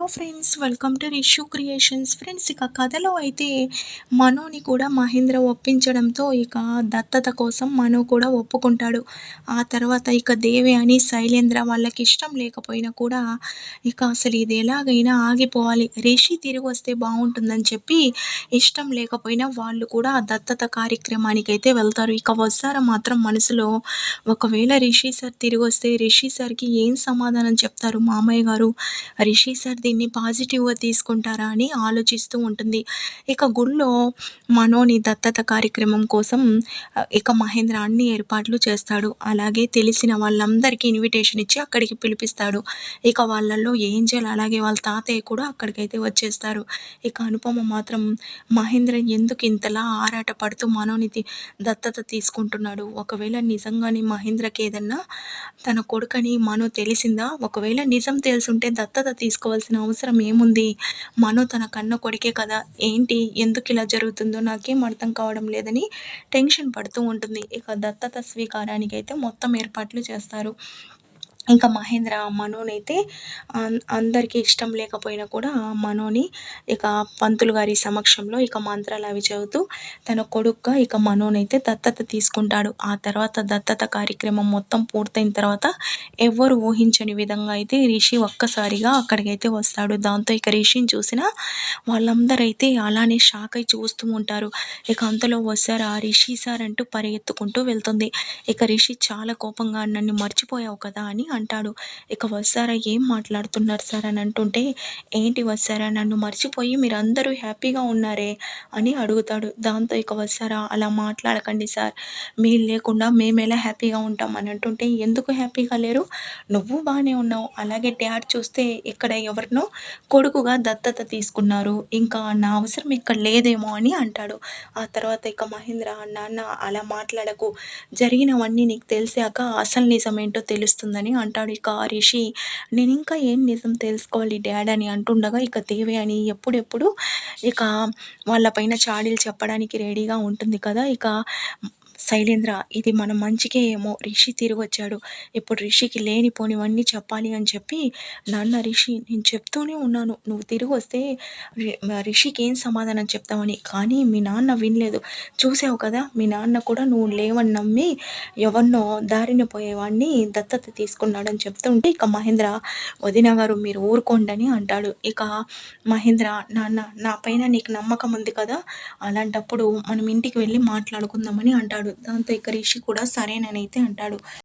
Friends, welcome to Rishu creations. Friends, ఇక కథలో అయితే మనోని కూడా మహేంద్ర ఒప్పించడంతో ఇక దత్తత కోసం మనో కూడా ఒప్పుకుంటాడు. ఆ తర్వాత ఇక దేవి అని శైలేంద్ర వాళ్ళకి ఇష్టం లేకపోయినా కూడా ఇక అసలు ఇది ఎలాగైనా ఆగిపోవాలి, రిషి తిరిగి వస్తే బాగుంటుందని చెప్పి ఇష్టం లేకపోయినా వాళ్ళు కూడా ఆ దత్తత కార్యక్రమానికి అయితే వెళ్తారు. ఇక వస్తార మాత్రం మనసులో ఒకవేళ రిషి సార్ తిరిగి వస్తే రిషి సార్కి ఏం సమాధానం చెప్తారు మామయ్య గారు, రిషి సార్ దీన్ని పాజిటివ్‌గా తీసుకుంటారా అని ఆలోచిస్తూ ఉంటుంది. ఇక గుడిలో మనోని దత్తత కార్యక్రమం కోసం ఇక మహేంద్ర అన్ని ఏర్పాట్లు చేస్తాడు. అలాగే తెలిసిన వాళ్ళందరికీ ఇన్విటేషన్ ఇచ్చి అక్కడికి పిలిపిస్తాడు. ఇక వాళ్ళలో ఏంజెల్ అలాగే వాళ్ళ తాతయ్య కూడా అక్కడికైతే వచ్చేస్తారు. ఇక అనుపమ మాత్రం మహేంద్ర ఎందుకు ఇంతలా ఆరాట పడుతూ మనోని దత్తత తీసుకుంటున్నాడు? ఒకవేళ నిజంగానే మహేంద్రకి ఏదన్నా తన కొడుకని మనో తెలిసిందా? ఒకవేళ నిజం తెలిసుంటే దత్తత తీసుకోవాల్సిన అవసరం ఏముంది? మనో తన కన్న కొడుకే కదా! ఏంటి? ఎందుకిలా జరుగుతుందో నాకేం అర్థం కావడం లేదని టెన్షన్ పడుతూ ఉంటుంది. ఇక దత్తత స్వీకారానికైతే మొత్తం ఏర్పాట్లు చేస్తారు. ఇంకా మహేంద్ర మనోనైతే అందరికీ ఇష్టం లేకపోయినా కూడా మనోని ఇక పంతులు గారి సమక్షంలో ఇక మంత్రాలు అవి చదువుతూ తన కొడుకుగా ఇక మనోనైతే దత్తత తీసుకుంటాడు. ఆ తర్వాత దత్తత కార్యక్రమం మొత్తం పూర్తయిన తర్వాత ఎవ్వరు ఊహించని విధంగా అయితే రిషి ఒక్కసారిగా అక్కడికైతే వస్తాడు. దాంతో ఇక రిషిని చూసిన వాళ్ళందరైతే అలానే షాక్ అయి చూస్తూ ఉంటారు. ఇక అంతలో వస్తారా రిషి సార్ అంటూ పరిగెత్తుకుంటూ వెళ్తుంది. ఇక రిషి చాలా కోపంగా నన్ను మర్చిపోయావు కదా అని అంటాడు. ఇక వస్తారా ఏం మాట్లాడుతున్నారు సార్ అని అంటుంటే, ఏంటి వస్తారా నన్ను మర్చిపోయి మీరందరూ హ్యాపీగా ఉన్నారే అని అడుగుతాడు. దాంతో ఇక వస్తారా అలా మాట్లాడకండి సార్, మీరు లేకుండా మేమెలా హ్యాపీగా ఉంటాం అని అంటుంటే, ఎందుకు హ్యాపీగా లేరు? నువ్వు బాగానే ఉన్నావు, అలాగే డ్యాడ్ చూస్తే ఇక్కడ ఎవరినో కొడుకుగా దత్తత తీసుకున్నారు, ఇంకా నా అవసరం ఇక్కడ లేదేమో అని అంటాడు. ఆ తర్వాత ఇక మహేంద్ర, నాన్న అలా మాట్లాడకు, జరిగినవన్నీ నీకు తెలిసాక అసలు నిజమేంటో తెలుస్తుందని అంటాడు. ఇక రిషి, నేనింకా ఏం నిజం తెలుసుకోవాలి డ్యాడ్ అని అంటుండగా ఇక దేవి అని ఎప్పుడెప్పుడు ఇక వాళ్ళ పైన చాడీలు చెప్పడానికి రెడీగా ఉంటుంది కదా! ఇక శైలేంద్ర, ఇది మన మంచికే ఏమో, రిషి తిరిగొచ్చాడు, ఇప్పుడు రిషికి లేనిపోనివన్నీ చెప్పాలి అని చెప్పి, నాన్న రిషి నేను చెప్తూనే ఉన్నాను నువ్వు తిరిగొస్తే రిషికి ఏం సమాధానం చెప్తామని, కానీ మీ నాన్న వినలేదు. చూసావు కదా మీ నాన్న కూడా నువ్వు లేవని నమ్మి ఎవరినో దారిన పోయేవాడిని దత్తత తీసుకున్నాడని చెప్తుంటే ఇక మహేంద్ర, వదిన గారు మీరు ఊరుకోండి అని అంటాడు. ఇక మహేంద్ర, నాన్న నా పైన నీకు నమ్మకం ఉంది కదా, అలాంటప్పుడు మనం ఇంటికి వెళ్ళి మాట్లాడుకుందామని అంటాడు. దాంతో ఇక రిషి కూడా సరేననైతే అంటాడు.